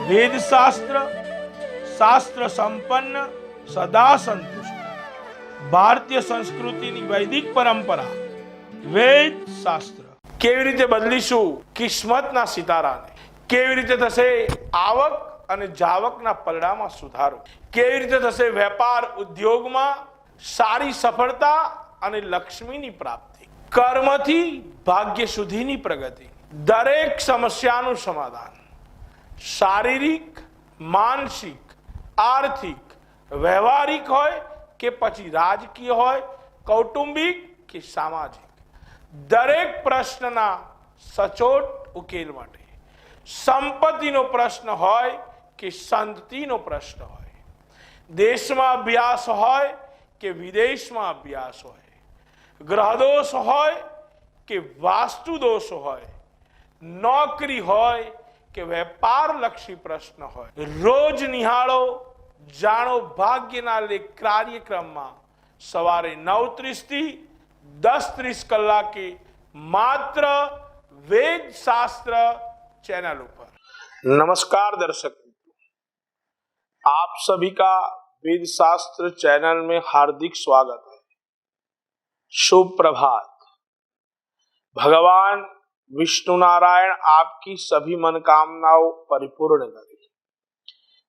वेद शास्त्र શાસ્ત્ર સંપન્ન સદા સંતુષ્ટ ભારતીય સંસ્કૃતિની વૈદિક પરંપરા વેદ શાસ્ત્ર કેવી રીતે બદલીશું કિસ્મતના સિતારાને, કેવી રીતે થશે આવક અને જાવકના પલડામાં સુધારો, કેવી રીતે થશે વેપાર ઉદ્યોગમાં સારી સફળતા અને લક્ષ્મીની પ્રાપ્તિ, કર્મથી ભાગ્ય સુધીની પ્રગતિ, દરેક સમસ્યાનું સમાધાન, શારીરિક માનસિક आर्थिक व्यवहारिक होय के पछी राजकीय होय कौटुंबिक के सामाजिक दरेक प्रश्नना सचोट उकेल माटे, संपत्तिनो प्रश्न होय के संततिनो प्रश्न होय, देश में अभ्यास होय के विदेश में अभ्यास होय, ग्रह दोष होय के वास्तु दोष होय, नौकरी होय के व्यापार लक्षी प्रश्न होय, रोज निहाळो जाणो भाग्यना लेख कार्यक्रम में सवारे 9:30 થી 10:30 कलाके मात्र वेद शास्त्र चैनल पर। नमस्कार दर्शक मित्रों, आप सभी का वेद शास्त्र चैनल में हार्दिक स्वागत है। शुभ प्रभात। भगवान विष्णु नारायण आपकी सभी मनोकामनाओं परिपूर्ण करे।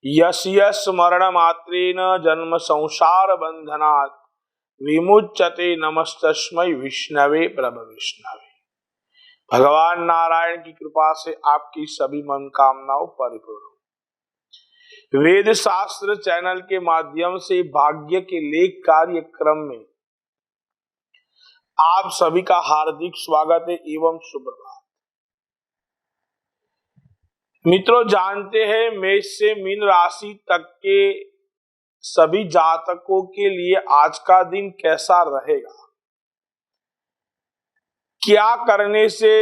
यश यश मरण मात्रेन जन्म संसार बंधनात् विमुच्यते नमस्तस्मै विष्णवे प्रभ विष्णवे। भगवान नारायण की कृपा से आपकी सभी मनोकामनाओं परिपूर्ण। वेद शास्त्र चैनल के माध्यम से भाग्य के लेख कार्यक्रम में आप सभी का हार्दिक स्वागत है एवं शुभ प्रभात। मित्रों, जानते हैं मेष से मीन राशि तक के सभी जातकों के लिए आज का दिन कैसा रहेगा, क्या करने से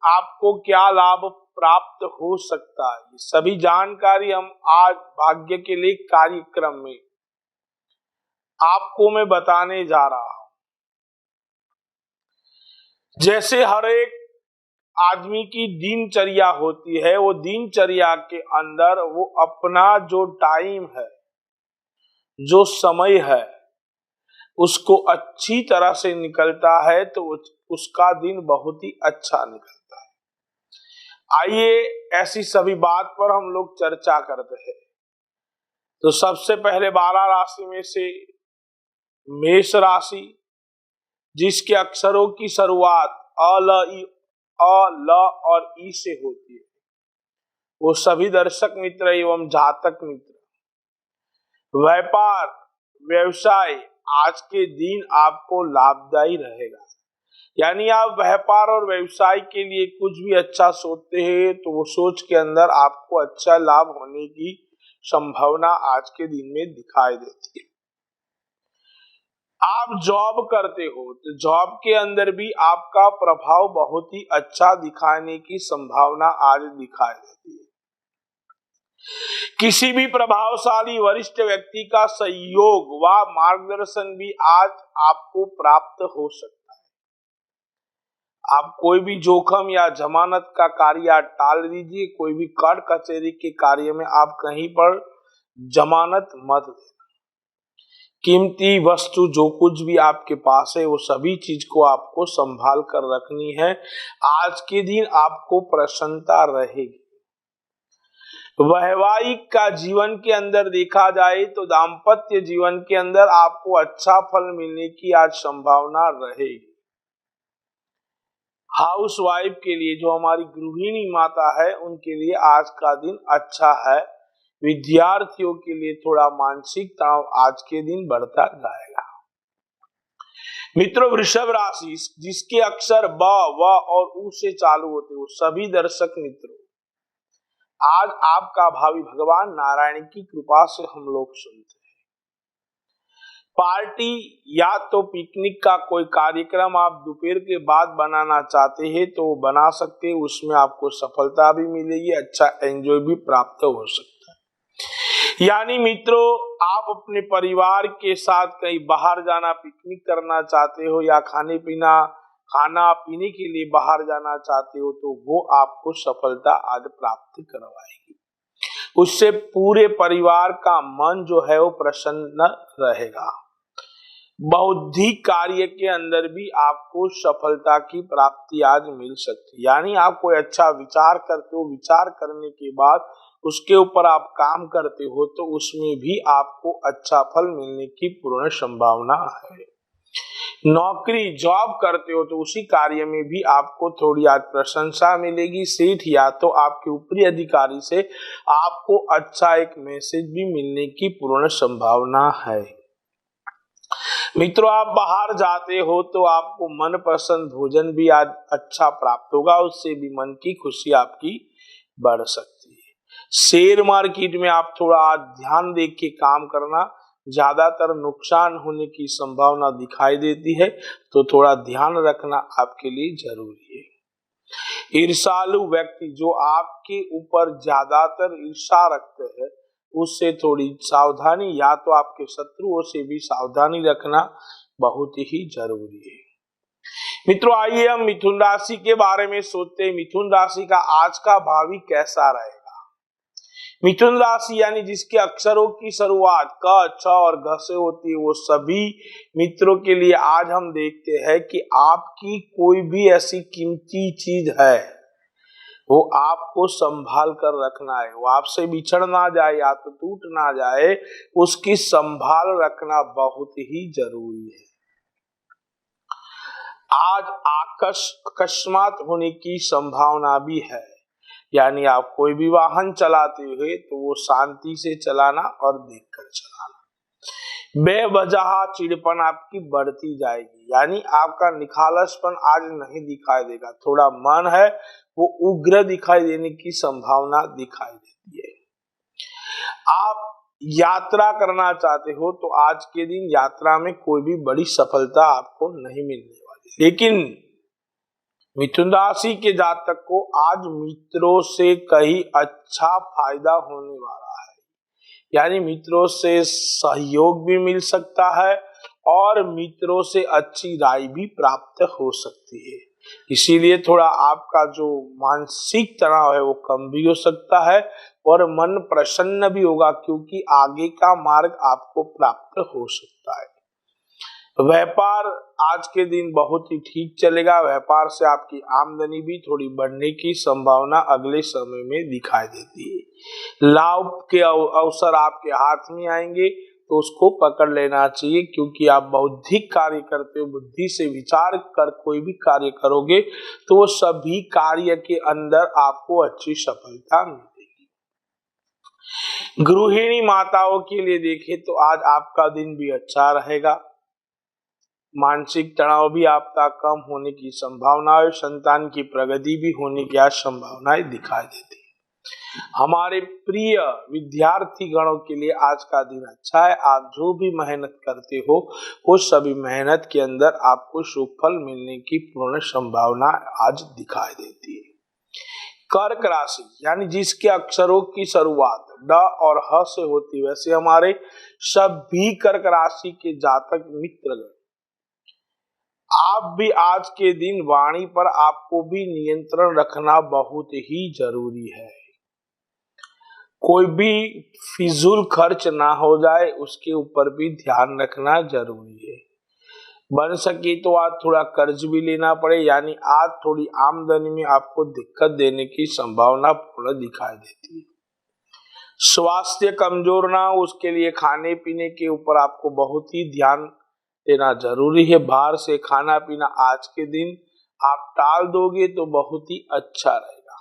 आपको क्या लाभ प्राप्त हो सकता है, सभी जानकारी हम आज भाग्य के लिए कार्यक्रम में आपको मैं बताने जा रहा हूं। जैसे हर एक आदमी की दिनचर्या होती है, वो दिनचर्या के अंदर वो अपना जो टाइम है, जो समय है, उसको अच्छी तरह से निकलता है तो उसका दिन बहुत ही अच्छा निकलता है। आइए ऐसी सभी बात पर हम लोग चर्चा करते हैं। तो सबसे पहले 12 राशि में से मेष राशि, जिसके अक्षरों की शुरुआत अ ल और ई से होती है, वो सभी दर्शक मित्र एवं जातक मित्र व्यापार व्यवसाय आज के दिन आपको लाभदायी रहेगा। यानी आप व्यापार और व्यवसाय के लिए कुछ भी अच्छा सोचते हैं तो वो सोच के अंदर आपको अच्छा लाभ होने की संभावना आज के दिन में दिखाई देती है। आप जॉब करते हो तो जॉब के अंदर भी आपका प्रभाव बहुत ही अच्छा दिखाने की संभावना आज दिखाई देती है। किसी भी प्रभावशाली वरिष्ठ व्यक्ति का सहयोग व मार्गदर्शन भी आज आपको प्राप्त हो सकता है। आप कोई भी जोखिम या जमानत का कार्य टाल दीजिए, कोई भी कोर्ट कचहरी के कार्य में आप कहीं पर जमानत मत देना। कीमती वस्तु जो कुछ भी आपके पास है वो सभी चीज को आपको संभाल कर रखनी है। आज के दिन आपको प्रसन्नता रहेगी। वैवाहिक का जीवन के अंदर देखा जाए तो दाम्पत्य जीवन के अंदर आपको अच्छा फल मिलने की आज संभावना रहेगी। हाउस वाइफ के लिए, जो हमारी गृहिणी माता है, उनके लिए आज का दिन अच्छा है। विद्यार्थियों के लिए थोड़ा मानसिक तनाव आज के दिन बढ़ता जाएगा। मित्रों, वृषभ राशि, जिसके अक्षर ब, व और उ से चालू होते हो सभी दर्शक मित्रों, आज आपका भावी भगवान नारायण की कृपा से हम लोग सुनते हैं। पार्टी या तो पिकनिक का कोई कार्यक्रम आप दोपहर के बाद बनाना चाहते हैं तो वो बना सकते हैं, उसमें आपको सफलता भी मिलेगी, अच्छा एंजॉय भी प्राप्त हो सकता है। यानी मित्रों, आप अपने परिवार के साथ कहीं बाहर जाना, पिकनिक करना चाहते हो या खाना पीने के लिए बाहर जाना चाहते हो तो वो आपको सफलता आज प्राप्त करवाएगी। उससे पूरे परिवार का मन जो है वो प्रसन्न रहेगा। बौद्धिक कार्य के अंदर भी आपको सफलता की प्राप्ति आज मिल सकती है। यानी आप कोई अच्छा विचार करते हो, विचार करने के बाद उसके ऊपर आप काम करते हो तो उसमें भी आपको अच्छा फल मिलने की पूर्ण संभावना है। नौकरी जॉब करते हो तो उसी कार्य में भी आपको थोड़ी आज प्रशंसा मिलेगी। सेठ या तो आपके ऊपरी अधिकारी से आपको अच्छा एक मैसेज भी मिलने की पूर्ण संभावना है। मित्रों, आप बाहर जाते हो तो आपको मनपसंद भोजन भी आज अच्छा प्राप्त होगा, उससे भी मन की खुशी आपकी बढ़ सकती है। शेयर मार्केट में आप थोड़ा आज ध्यान देख के काम करना, ज्यादातर नुकसान होने की संभावना दिखाई देती है, तो थोड़ा ध्यान रखना आपके लिए जरूरी है। ईर्ष्यालु व्यक्ति जो आपके ऊपर ज्यादातर ईर्ष्या रखते हैं, उससे थोड़ी सावधानी, या तो आपके शत्रुओं से भी सावधानी रखना बहुत ही जरूरी है। मित्रों, आइए हम मिथुन राशि के बारे में सोचते हैं। मिथुन राशि का आज का भावी कैसा रहेगा। मिथुन राशि यानी जिसके अक्षरों की शुरुआत क, छ और घ से होती है, वो सभी मित्रों के लिए आज हम देखते हैं कि आपकी कोई भी ऐसी कीमती चीज है वो आपको संभाल कर रखना है, वो आपसे बिछड़ ना जाए या तो टूट ना जाए, उसकी संभाल रखना बहुत ही जरूरी है। आज अकस्मात होने की संभावना भी है, यानी आप कोई भी वाहन चलाते हुए तो वो शांति से चलाना और देखकर चलाना। बेवजह चिड़पन आपकी बढ़ती जाएगी, यानी आपका निखालसपन आज नहीं दिखाई देगा। थोड़ा मन है वो उग्र दिखाई देने की संभावना दिखाई देती है। आप यात्रा करना चाहते हो तो आज के दिन यात्रा में कोई भी बड़ी सफलता आपको नहीं मिलने वाली, लेकिन मिथुन राशि के जातक को आज मित्रों से कहीं अच्छा फायदा होने वाला है, यानी मित्रों से सहयोग भी मिल सकता है और मित्रों से अच्छी राय भी प्राप्त हो सकती है। इसीलिए थोड़ा आपका जो मानसिक तनाव है वो कम भी हो सकता है और मन प्रसन्न भी होगा, क्योंकि आगे का मार्ग आपको प्राप्त हो सकता है। व्यापार आज के दिन बहुत ही ठीक चलेगा। व्यापार से आपकी आमदनी भी थोड़ी बढ़ने की संभावना अगले समय में दिखाई देती है। लाभ के अवसर आपके हाथ में आएंगे तो उसको पकड़ लेना चाहिए, क्योंकि आप बौद्धिक कार्य करते हो, बुद्धि से विचार कर कोई भी कार्य करोगे तो वो सभी कार्य के अंदर आपको अच्छी सफलता मिलेगी। गृहिणी माताओं के लिए देखें तो आज आपका दिन भी अच्छा रहेगा। मानसिक तनाव भी आपका कम होने की संभावना है। संतान की प्रगति भी होने की आज संभावनाएं दिखाई देती है। हमारे प्रिय विद्यार्थी गणों के लिए आज का दिन अच्छा है। आप जो भी मेहनत करते हो वो सभी मेहनत के अंदर आपको शुभ फल मिलने की पूर्ण संभावना आज दिखाई देती है। कर्क राशि यानी जिसके अक्षरों की शुरुआत ड और ह से होती, वैसे हमारे सभी कर्क राशि के जातक मित्रगण, आप भी आज के दिन वाणी पर आपको भी नियंत्रण रखना बहुत ही जरूरी है। कोई भी फिजूल खर्च ना हो जाए उसके ऊपर भी ध्यान रखना जरूरी है। बन सके तो आज थोड़ा कर्ज भी लेना पड़े, यानी आज थोड़ी आमदनी में आपको दिक्कत देने की संभावना पूर्ण दिखाई देती है। स्वास्थ्य कमजोर ना हो उसके लिए खाने पीने के ऊपर आपको बहुत ही ध्यान देना जरूरी है। बाहर से खाना पीना आज के दिन आप टाल दोगे तो बहुत ही अच्छा रहेगा।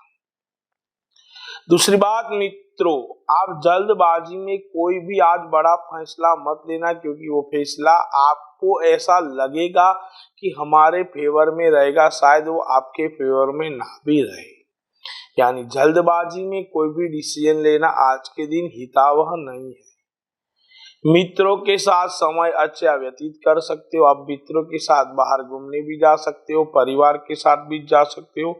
दूसरी बात मित्रों, आप जल्दबाजी में कोई भी आज बड़ा फैसला मत लेना, क्योंकि वो फैसला आपको ऐसा लगेगा कि हमारे फेवर में रहेगा, शायद वो आपके फेवर में ना भी रहे। यानी जल्दबाजी में कोई भी डिसीजन लेना आज के दिन हितावह नहीं है। मित्रों के साथ समय अच्छा व्यतीत कर सकते हो। आप मित्रों के साथ बाहर घूमने भी जा सकते हो, परिवार के साथ भी जा सकते हो।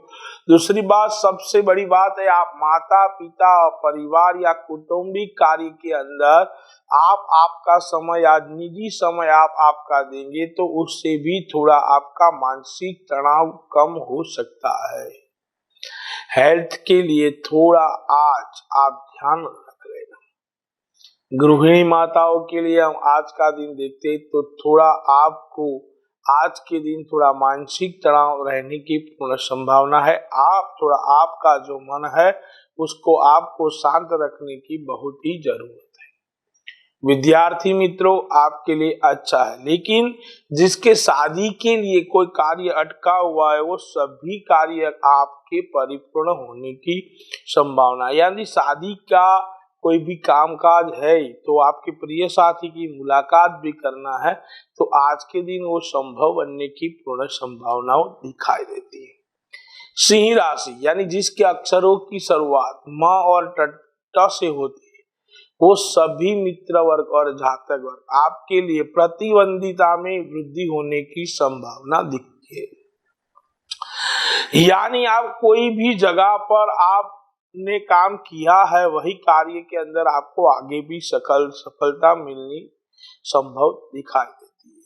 दूसरी बात, सबसे बड़ी बात है, आप माता पिता परिवार या कौटुंबिक कार्य के अंदर आप आपका समय आज निजी समय आप आपका देंगे तो उससे भी थोड़ा आपका मानसिक तनाव कम हो सकता है। हेल्थ के लिए थोड़ा आज आप ध्यान रख लेना। गृहिणी माताओं के लिए हम आज का दिन देखते हैं तो थोड़ा आपको आज के दिन थोड़ा मानसिक तनाव रहने की पूर्ण संभावना है। आपका जो मन है उसको आपको शांत रखने की बहुत ही जरूरत है। विद्यार्थी मित्रों, आपके लिए अच्छा है, लेकिन जिसके शादी के लिए कोई कार्य अटका हुआ है वो सभी कार्य आपके परिपूर्ण होने की संभावना, यानी शादी का कोई भी कामकाज है तो आपके प्रिय साथी की मुलाकात भी करना है तो आज के दिन वो संभव बनने की पूर्ण संभावनाओं दिखाई देती है। सिंह राशि यानी जिसके अक्षरों की शुरुआत म और ट से होती है वो सभी मित्र वर्ग और जातक वर्ग आपके लिए प्रतिद्वंदिता में वृद्धि होने की संभावना दिखती है। यानी आप कोई भी जगह पर आपने काम किया है वही कार्य के अंदर आपको आगे भी सफलता मिलनी संभव दिखाई देती है।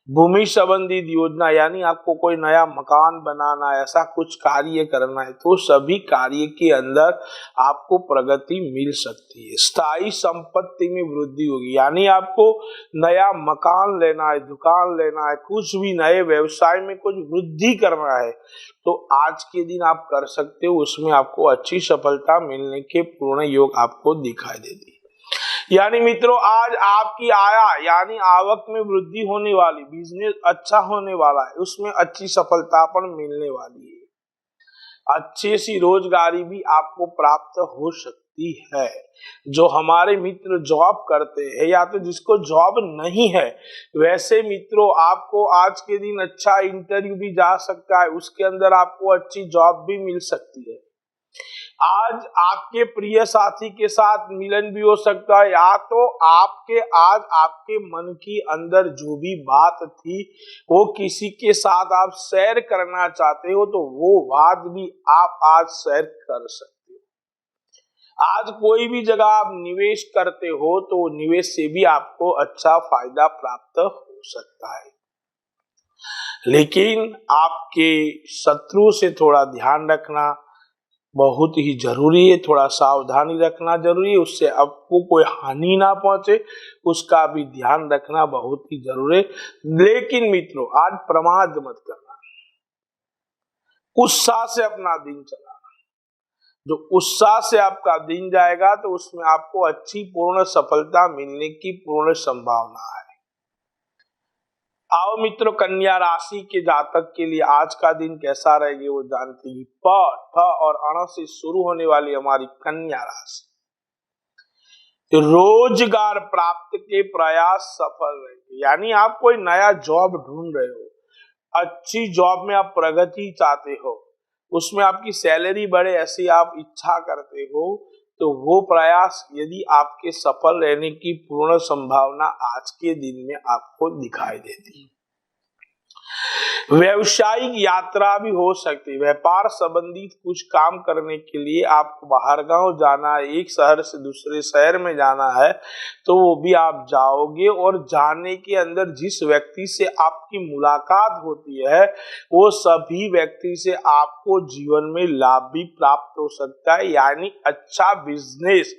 भूमि संबंधित योजना यानी आपको कोई नया मकान बनाना है, ऐसा कुछ कार्य करना है तो सभी कार्य के अंदर आपको प्रगति मिल सकती है। स्थायी संपत्ति में वृद्धि होगी, यानी आपको नया मकान लेना है, दुकान लेना है, कुछ भी नए व्यवसाय में कुछ वृद्धि करना है तो आज के दिन आप कर सकते हो, उसमें आपको अच्छी सफलता मिलने के पूर्ण योग आपको दिखाई देती है। यानी मित्रों, आज आपकी यानी आवक में वृद्धि होने वाली, बिजनेस अच्छा होने वाला है, उसमें अच्छी सफलता पर मिलने वाली है। अच्छी सी रोजगारी भी आपको प्राप्त हो सकती है। जो हमारे मित्र जॉब करते हैं या तो जिसको जॉब नहीं है वैसे मित्रों आपको आज के दिन अच्छा इंटरव्यू भी जा सकता है, उसके अंदर आपको अच्छी जॉब भी मिल सकती है। आज आपके प्रिय साथी के साथ मिलन भी हो सकता है या तो आज आपके मन की अंदर जो भी बात थी वो किसी के साथ आप शेयर करना चाहते हो तो वो बात भी आप आज शेयर कर सकते हो। आज कोई भी जगह आप निवेश करते हो तो निवेश से भी आपको अच्छा फायदा प्राप्त हो सकता है, लेकिन आपके शत्रु से थोड़ा ध्यान रखना बहुत ही जरूरी है, थोड़ा सावधानी रखना जरूरी है, उससे आपको कोई हानि ना पहुंचे उसका भी ध्यान रखना बहुत ही जरूरी है। लेकिन मित्रों आज प्रमाद मत करना, उत्साह से अपना दिन चलाना। जो उत्साह से आपका दिन जाएगा तो उसमें आपको अच्छी पूर्ण सफलता मिलने की पूर्ण संभावना है। आओ मित्रों, कन्या राशि के जातक के लिए आज का दिन कैसा रहेगा वो जानते हैं। प, ठ और अण से शुरू होने वाली हमारी कन्या राशि रोजगार प्राप्त के प्रयास सफल रहेंगे, यानी आप कोई नया जॉब ढूंढ रहे हो, अच्छी जॉब में आप प्रगति चाहते हो, उसमें आपकी सैलरी बढ़े ऐसी आप इच्छा करते हो तो वो प्रयास यदि आपके सफल रहने की पूर्ण संभावना आज के दिन में आपको दिखाई देती है। व्यवसायिक यात्रा भी हो सकती है, व्यापार संबंधित कुछ काम करने के लिए आपको बाहर गांव जाना है, एक शहर से दूसरे शहर में जाना है तो वो भी आप जाओगे और जाने के अंदर जिस व्यक्ति से आपकी मुलाकात होती है वो सभी व्यक्ति से आपको जीवन में लाभ भी प्राप्त हो सकता है, यानी अच्छा बिजनेस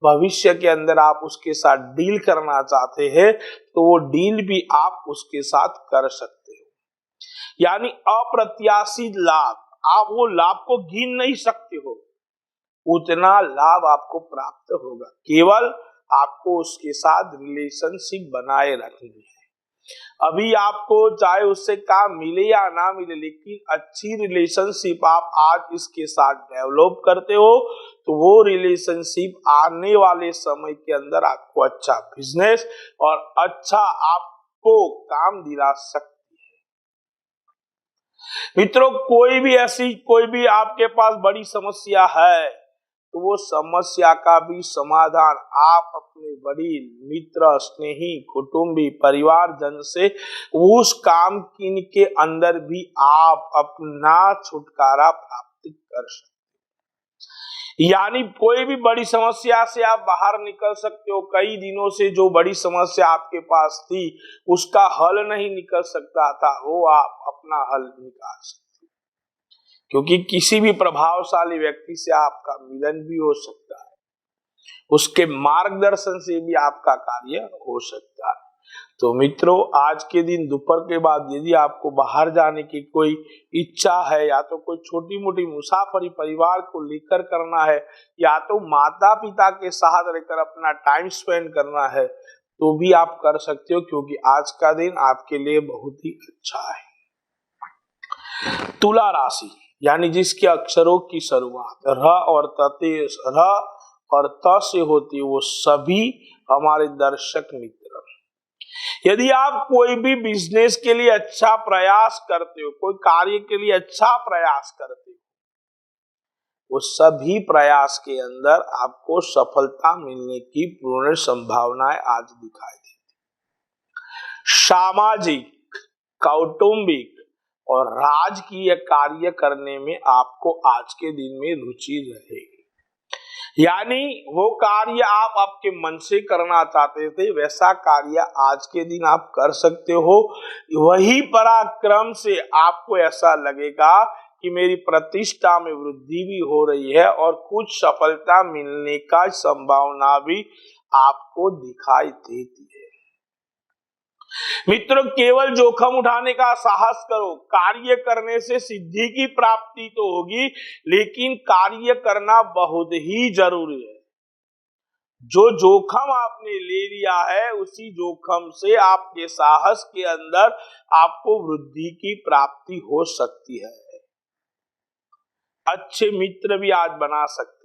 भविष्य के अंदर आप उसके साथ डील करना चाहते हैं तो वो डील भी आप उसके साथ कर सकते हो। यानी अप्रत्याशित लाभ, आप वो लाभ को गिन नहीं सकते हो, उतना लाभ आपको प्राप्त होगा, केवल आपको उसके साथ रिलेशनशिप बनाए रखनी है। अभी आपको चाहे उससे काम मिले या ना मिले लेकिन अच्छी रिलेशनशिप आप आज इसके साथ डेवलप करते हो तो वो रिलेशनशिप आने वाले समय के अंदर आपको अच्छा बिजनेस और अच्छा आपको काम दिला सकती है। मित्रों, कोई भी आपके पास बड़ी समस्या है तो वो समस्या का भी समाधान आप अपने वडील, मित्र, स्नेही, कुटुंबी, परिवारजन से उस काम के अंदर भी आप अपना छुटकारा प्राप्त कर सकते हो। यानी कोई भी बड़ी समस्या से आप बाहर निकल सकते हो। कई दिनों से जो बड़ी समस्या आपके पास थी उसका हल नहीं निकल सकता था, वो आप अपना हल निकाल सकते, क्योंकि किसी भी प्रभावशाली व्यक्ति से आपका मिलन भी हो सकता है। उसके मार्गदर्शन से भी आपका कार्य हो सकता है। तो मित्रों, आज के दिन दोपहर के बाद यदि आपको बाहर जाने की कोई इच्छा है, या तो कोई छोटी मोटी मुसाफरी परिवार को लेकर करना है, या तो माता पिता के साथ रहकर अपना टाइम स्पेंड करना है, तो भी आप कर सकते हो, क्योंकि आज का दिन आपके लिए बहुत ही अच्छा है। तुला राशि यानी जिसके अक्षरों की शुरुआत र और त से होती है, वो सभी हमारे दर्शक मित्र, यदि आप कोई भी बिजनेस के लिए अच्छा प्रयास करते हो, कोई कार्य के लिए अच्छा प्रयास करते हो, वो सभी प्रयास के अंदर आपको सफलता मिलने की पूर्ण संभावनाएं आज दिखाई देती। सामाजिक, कौटुंबिक और राजकीय कार्य करने में आपको आज के दिन में रुचि रहेगी। यानी वो कार्य आप आपके मन से करना चाहते थे, वैसा कार्य आज के दिन आप कर सकते हो। वही पराक्रम से आपको ऐसा लगेगा कि मेरी प्रतिष्ठा में वृद्धि भी हो रही है और कुछ सफलता मिलने का संभावना भी आपको दिखाई देती है। मित्रों, केवल जोखिम उठाने का साहस करो। कार्य करने से सिद्धि की प्राप्ति तो होगी, लेकिन कार्य करना बहुत ही जरूरी है। जो जोखिम आपने ले लिया है, उसी जोखिम से आपके साहस के अंदर आपको वृद्धि की प्राप्ति हो सकती है। अच्छे मित्र भी आज बना सकते हो।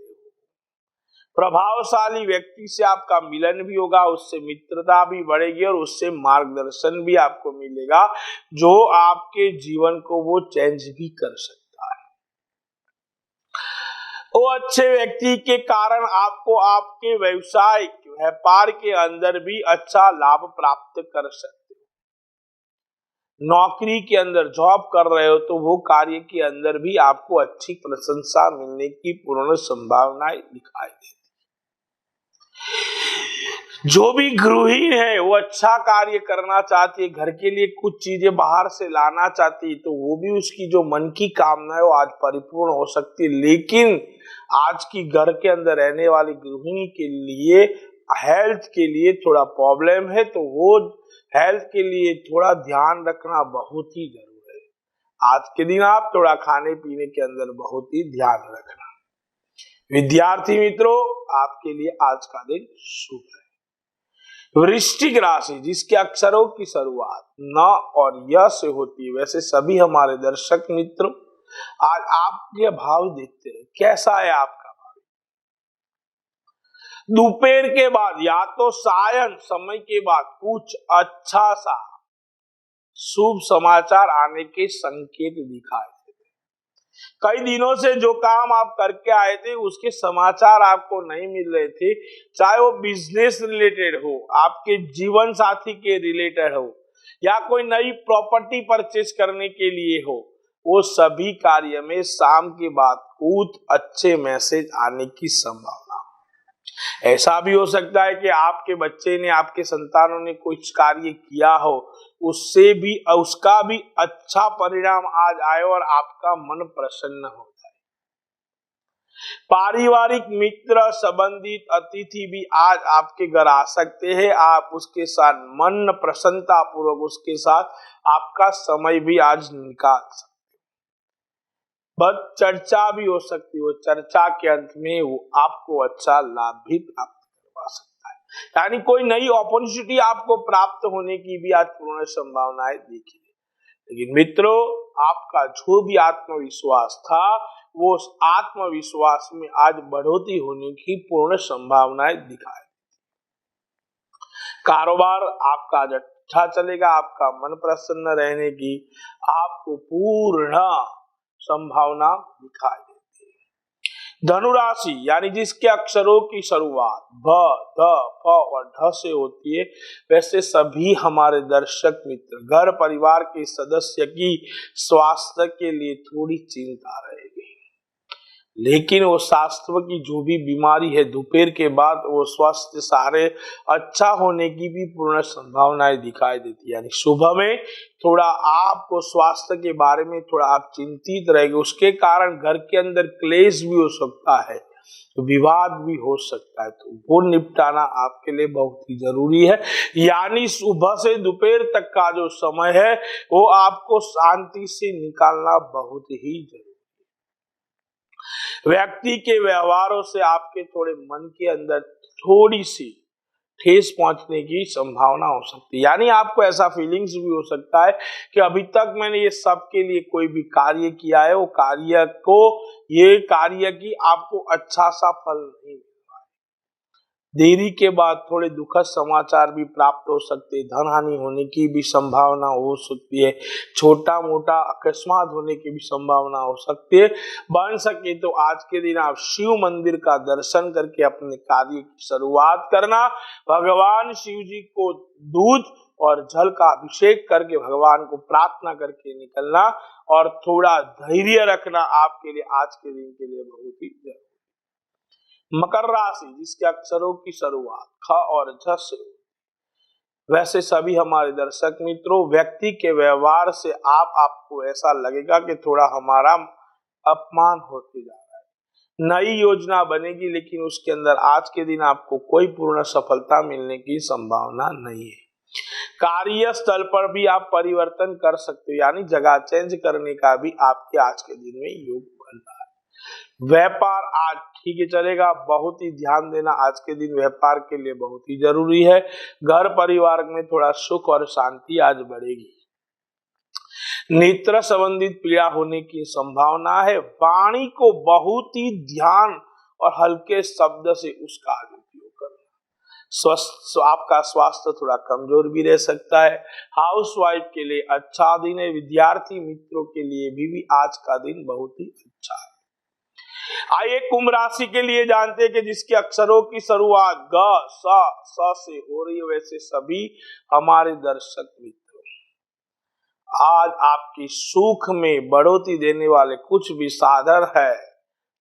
प्रभावशाली व्यक्ति से आपका मिलन भी होगा, उससे मित्रता भी बढ़ेगी और उससे मार्गदर्शन भी आपको मिलेगा, जो आपके जीवन को वो चेंज भी कर सकता है। वो अच्छे व्यक्ति के कारण आपको आपके व्यवसायिक व्यापार के अंदर भी अच्छा लाभ प्राप्त कर सकते हो। नौकरी के अंदर जॉब कर रहे हो, तो वो कार्य के अंदर भी आपको अच्छी प्रशंसा मिलने की पूर्ण संभावनाएं दिखाई देती। जो भी गृहिणी है, वो अच्छा कार्य करना चाहती है, घर के लिए कुछ चीजें बाहर से लाना चाहती है, तो वो भी उसकी जो मन की कामना है वो आज परिपूर्ण हो सकती है। लेकिन आज की घर के अंदर रहने वाली गृहिणी के लिए हेल्थ के लिए थोड़ा प्रॉब्लम है, तो वो हेल्थ के लिए थोड़ा ध्यान रखना बहुत ही जरूरी है। आज के दिन आप थोड़ा खाने पीने के अंदर बहुत ही ध्यान रखना। विद्यार्थी मित्रों, आपके लिए आज का दिन शुभ है। वृश्चिक राशि जिसके अक्षरों की शुरुआत न और य से होती है, वैसे सभी हमारे दर्शक मित्र आज आपके भाव देखते हैं। कैसा है आपका भाव? दोपहर के बाद या तो सायं समय के बाद कुछ अच्छा सा शुभ समाचार आने के संकेत दिखाई देते। कई दिनों से जो काम आप करके आए थे, उसके समाचार आपको नहीं मिल रहे थे, चाहे वो बिजनेस रिलेटेड हो, आपके जीवन साथी के रिलेटेड हो, या कोई नई प्रॉपर्टी परचेज करने के लिए हो, वो सभी कार्य में शाम के बाद कुछ अच्छे मैसेज आने की संभावना। ऐसा भी हो सकता है कि आपके बच्चे ने, आपके संतानों ने कुछ कार्य किया हो, उससे भी उसका भी अच्छा परिणाम आज आए और आपका मन प्रसन्न हो जाए। पारिवारिक मित्र, संबंधित अतिथि भी आज आपके घर आ सकते हैं। आप उसके साथ मन प्रसन्नता पूर्वक उसके साथ आपका समय भी आज निकाल सकते हैं। बस चर्चा भी हो सकती है, चर्चा के अंत में वो आपको अच्छा लाभ भी प्राप्त करवा सकता है। यानी कोई नई अपॉर्चुनिटी आपको प्राप्त होने की भी आज पूर्ण संभावनाएं दिखी। लेकिन मित्रों, आपका जो भी आत्मविश्वास था, वो आत्मविश्वास में आज बढ़ोतरी होने की पूर्ण संभावनाएं दिखाई। कारोबार आपका आज अच्छा चलेगा, आपका मन प्रसन्न रहने की आपको पूर्ण संभावना दिखाई देती है। धनुराशि यानी जिसके अक्षरों की शुरुआत भ, ध, फ और ढ से होती है, वैसे सभी हमारे दर्शक मित्र घर परिवार के सदस्य की स्वास्थ्य के लिए थोड़ी चिंता रहेगी। लेकिन वो स्वास्थ्य की जो भी बीमारी है, दोपहर के बाद वो स्वास्थ्य सारे अच्छा होने की भी पूर्ण संभावनाएं दिखाई देती है। यानी सुबह में थोड़ा आपको स्वास्थ्य के बारे में थोड़ा आप चिंतित रहेंगे, उसके कारण घर के अंदर क्लेश भी हो सकता है। तो विवाद भी हो सकता है, तो वो निपटाना आपके लिए बहुत ही जरूरी है। यानी सुबह से दोपहर तक का जो समय है वो आपको शांति से निकालना बहुत ही जरूरी है। व्यक्ति के व्यवहारों से आपके थोड़े मन के अंदर थोड़ी सी ठेस पहुंचने की संभावना हो सकती है। यानी आपको ऐसा फीलिंग्स भी हो सकता है कि अभी तक मैंने ये सब के लिए कोई भी कार्य किया है, वो ये कार्य की आपको अच्छा सा फल नहीं मिल रहा है। देरी के बाद थोड़े दुखद समाचार भी प्राप्त हो सकते हैं, धन हानि होने की भी संभावना हो सकती है, छोटा मोटा अकस्मात होने की भी संभावना हो सकती है। बन सके तो आज के दिन आप शिव मंदिर का दर्शन करके अपने कार्य की शुरुआत करना। भगवान शिव जी को दूध और जल का अभिषेक करके भगवान को प्रार्थना करके निकलना और थोड़ा धैर्य रखना आपके लिए आज के दिन के लिए बहुत ही जरूरी। मकर राशि, जिसके अक्षरों की शुरुआत ख और झ से, वैसे सभी हमारे दर्शक मित्रों, व्यक्ति के व्यवहार से आपको ऐसा लगेगा कि थोड़ा हमारा अपमान होते जा रहा है। नई योजना बनेगी लेकिन उसके अंदर आज के दिन आपको कोई पूर्ण सफलता मिलने की संभावना नहीं है। कार्यस्थल पर भी आप परिवर्तन कर सकते हो, यानी जगह चेंज करने का भी आपके आज के दिन में योग बन रहा है। व्यापार आज ठीक है चलेगा, बहुत ही ध्यान देना आज के दिन व्यापार के लिए बहुत ही जरूरी है। घर परिवार में थोड़ा सुख और शांति आज बढ़ेगी। नेत्र संबंधित पीड़ा होने की संभावना है। वाणी को बहुत ही ध्यान और हल्के शब्द से उसका उपयोग करना। आपका स्वास्थ्य थोड़ा कमजोर भी रह सकता है। हाउसवाइफ के लिए अच्छा दिन है। विद्यार्थी मित्रों के लिए भी आज का दिन बहुत ही अच्छा है। आइए कुंभ राशि के लिए जानते हैं कि जिसके अक्षरों की शुरुआत ग स से हो रही है, वैसे सभी हमारे दर्शक मित्रों, आज आपकी सुख में बढ़ोतरी देने वाले कुछ भी साधन है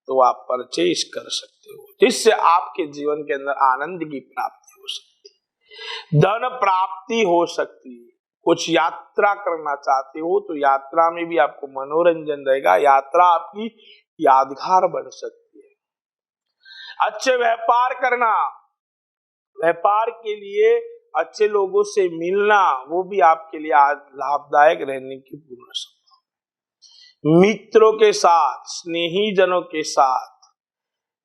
तो आप परचेज कर सकते हो, जिससे आपके जीवन के अंदर आनंद की प्राप्ति हो सकती है, धन प्राप्ति हो सकती है। कुछ यात्रा करना चाहते हो तो यात्रा में भी आपको मनोरंजन रहेगा, यात्रा आपकी यादगार बन सकती है। अच्छे व्यापार करना, व्यापार के लिए अच्छे लोगों से मिलना, वो भी आपके लिए आज लाभदायक रहने की पूर्ण संभावना। मित्रों के साथ, स्नेही जनों के साथ,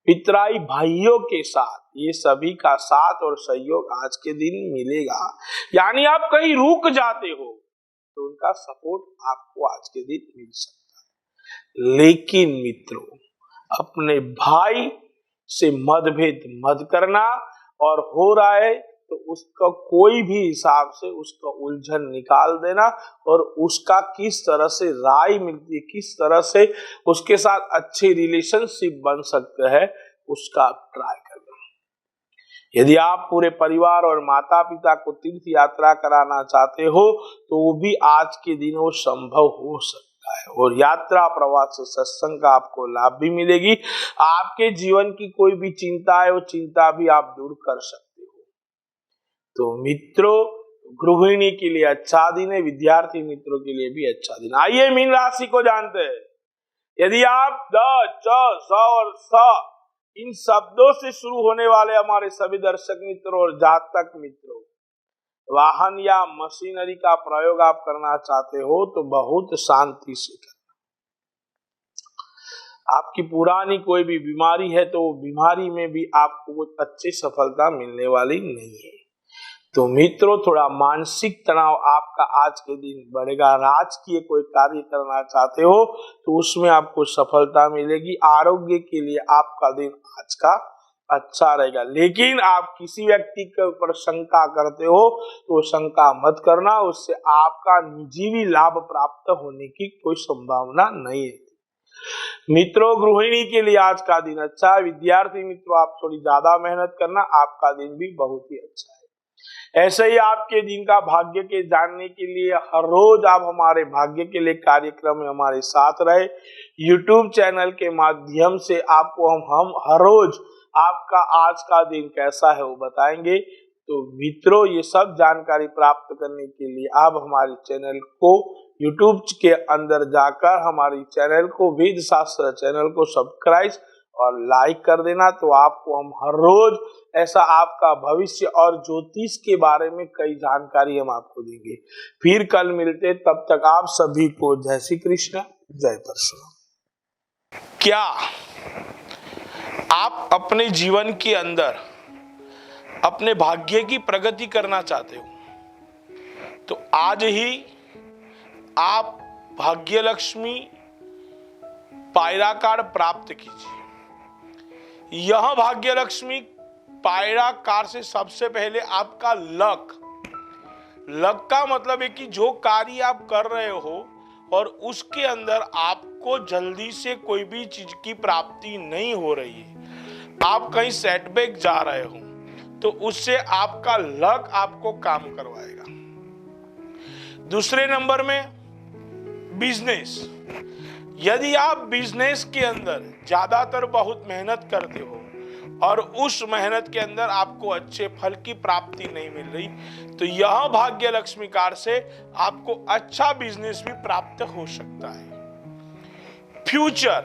पितराई भाइयों के साथ, ये सभी का साथ और सहयोग आज के दिन मिलेगा। यानी आप कहीं रुक जाते हो तो उनका सपोर्ट आपको आज के दिन मिल सकता है। लेकिन मित्रों, अपने भाई से मतभेद मत करना, और हो रहा है तो उसका कोई भी हिसाब से उसका उलझन निकाल देना, और उसका किस तरह से राय मिलती है, किस तरह से उसके साथ अच्छे रिलेशनशिप बन सकते हैं, उसका ट्राई करना। यदि आप पूरे परिवार और माता पिता को तीर्थ यात्रा कराना चाहते हो तो वो भी आज के दिन वो संभव हो सकता है, और यात्रा प्रवास से सत्संग का आपको लाभ भी मिलेगी। आपके जीवन की कोई भी चिंता है वो चिंता भी आप दूर कर सकते हो। तो मित्रों, गृहिणी के लिए अच्छा दिन है, विद्यार्थी मित्रों के लिए भी अच्छा दिन। आइए मीन राशि को जानते हैं। यदि आप द, च, स और स इन शब्दों से शुरू होने वाले हमारे सभी दर्शक मित्रों और जातक मित्रों, वाहन या मशीनरी का प्रयोग आप करना चाहते हो तो बहुत शांति से करना। आपकी पुरानी कोई भी बीमारी है तो बीमारी में भी आपको कुछ अच्छी सफलता मिलने वाली नहीं है। तो मित्रों, थोड़ा मानसिक तनाव आपका आज के दिन बढ़ेगा। राजकीय कोई कार्य करना चाहते हो तो उसमें आपको सफलता मिलेगी। आरोग्य के लिए आपका दिन आज का अच्छा रहेगा, लेकिन आप किसी व्यक्ति के ऊपर शंका करते हो तो शंका मत करना, उससे आपका निजी भी लाभ प्राप्त होने की कोई संभावना नहीं है। मित्रों, गृहिणी के लिए आज का दिन अच्छा है। विद्यार्थी मित्रों, आप थोड़ी ज्यादा मेहनत करना, आपका दिन भी बहुत ही अच्छा है। ऐसे ही आपके दिन का भाग्य के जानने के लिए हर रोज आप हमारे भाग्य के लिए कार्यक्रम में हमारे साथ रहे। YouTube चैनल के माध्यम से आपको हम हर रोज आपका आज का दिन कैसा है वो बताएंगे। तो मित्रों, ये सब जानकारी प्राप्त करने के लिए आप हमारे चैनल को YouTube के अंदर जाकर हमारे चैनल को, वेद शास्त्र चैनल को सब्सक्राइब और लाइक कर देना, तो आपको हम हर रोज ऐसा आपका भविष्य और ज्योतिष के बारे में कई जानकारी हम आपको देंगे। फिर कल मिलते, तब तक आप सभी को जय श्री कृष्ण, जय परशुराम। क्या आप अपने जीवन के अंदर अपने भाग्य की प्रगति करना चाहते हो? तो आज ही आप भाग्य लक्ष्मी पायरा कार्ड प्राप्त कीजिए। यह भाग्य लक्ष्मी पायरा कार्ड से सबसे पहले आपका लक का मतलब है कि जो कार्य आप कर रहे हो और उसके अंदर आपको जल्दी से कोई भी चीज की प्राप्ति नहीं हो रही है, आप कहीं सेटबैक जा रहे हो, तो उससे आपका लक आपको काम करवाएगा। दूसरे नंबर में बिजनेस। यदि आप बिजनेस के अंदर ज्यादातर बहुत मेहनत करते हो और उस मेहनत के अंदर आपको अच्छे फल की प्राप्ति नहीं मिल रही, तो यह भाग्य लक्ष्मी कार्ड से आपको अच्छा बिजनेस भी प्राप्त हो सकता है। फ्यूचर,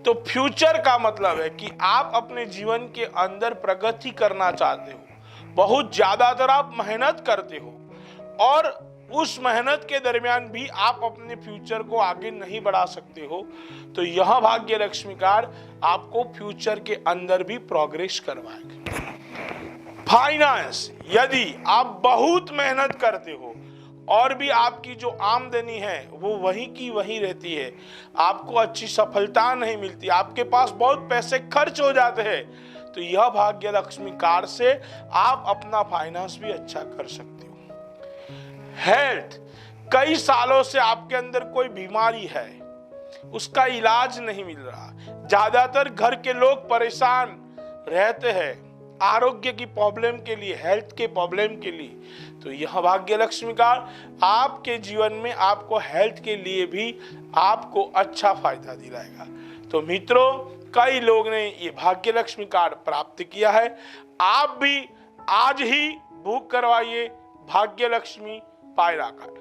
तो फ्यूचर का मतलब है कि आप अपने जीवन के अंदर प्रगति करना चाहते हो, बहुत ज्यादातर आप मेहनत करते हो और उस मेहनत के दरमियान भी आप अपने फ्यूचर को आगे नहीं बढ़ा सकते हो, तो यह भाग्य लक्ष्मी कार्ड आपको फ्यूचर के अंदर भी प्रोग्रेस करवाएगा। फाइनेंस, यदि आप बहुत मेहनत करते हो और भी आपकी जो आमदनी है वो वही की वही रहती है, आपको अच्छी सफलता नहीं मिलती, आपके पास बहुत पैसे खर्च हो जाते हैं, तो यह भाग्य लक्ष्मी कार्ड से आप अपना फाइनेंस भी अच्छा कर सकते हो। हेल्थ, कई सालों से आपके अंदर कोई बीमारी है, उसका इलाज नहीं मिल रहा, ज्यादातर घर के लोग परेशान रहते हैं आरोग्य की प्रॉब्लम के लिए, हेल्थ के प्रॉब्लम के लिए, तो यह भाग्य लक्ष्मी कार्ड आपके जीवन में आपको हेल्थ के लिए भी आपको अच्छा फायदा दिलाएगा। तो मित्रों, कई लोग ने ये भाग्य लक्ष्मी कार्ड प्राप्त किया है, आप भी आज ही बुक करवाइए भाग्य लक्ष्मी पायरा कार्ड।